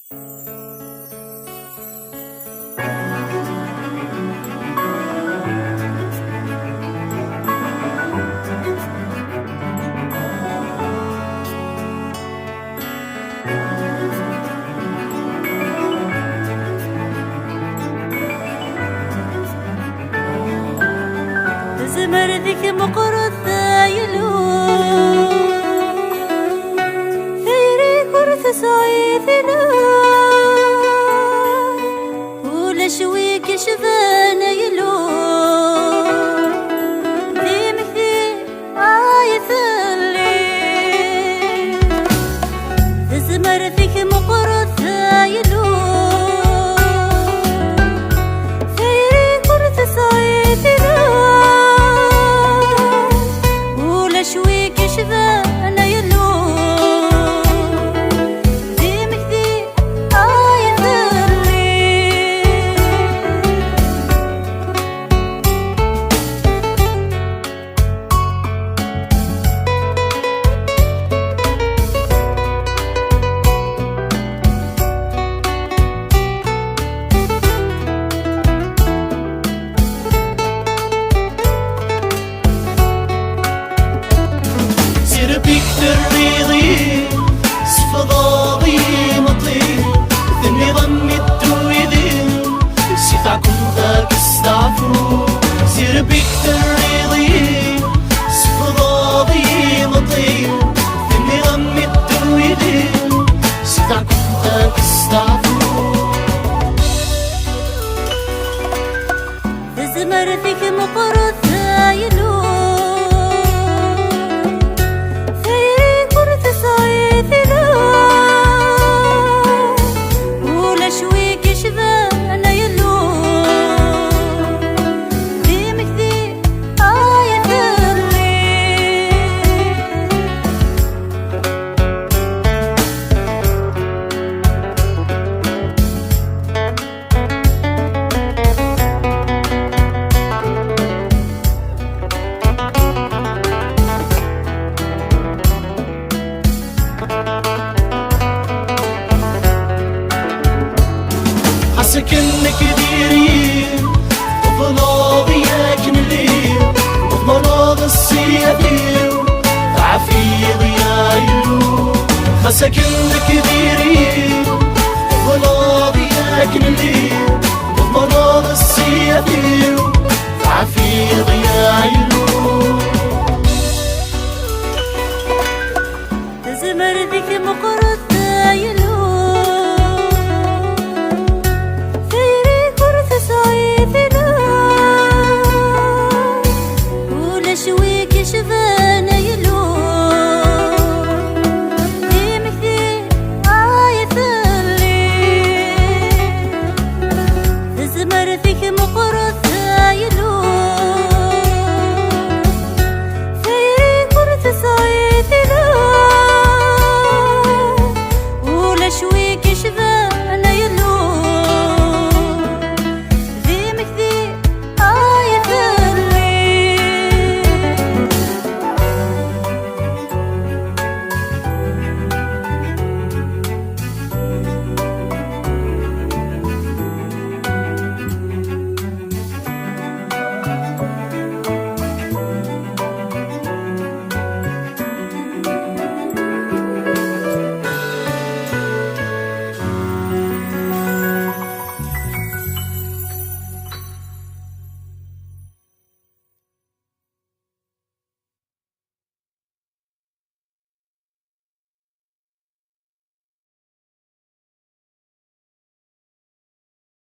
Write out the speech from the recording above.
زمردك مقرض ثايلو ثيري كرث صعيدنا ولا شويك شذان يلو ذي مثي عايث الليل زمردك مقرض ثايلو ثيري كرث صعيدنا شويك شذانا يلو ذي مكذي عايث الليل بيك تريضي سفضاضي مطير ذني ضمي الدويدي سيفعكم ذاك استعفو سير بيك تريضي سفضاضي مطير ذني ضمي الدويدي سيفعكم ذاك استعفو زمردك مقرض ثايلو حسكنك ديري وفناضي ياكنلي وفناض السيادي تعفيض يايلو حسكنك ديري وفناضي ياكنلي وفناض السيادي تعفيض يايلو زمردك مقرض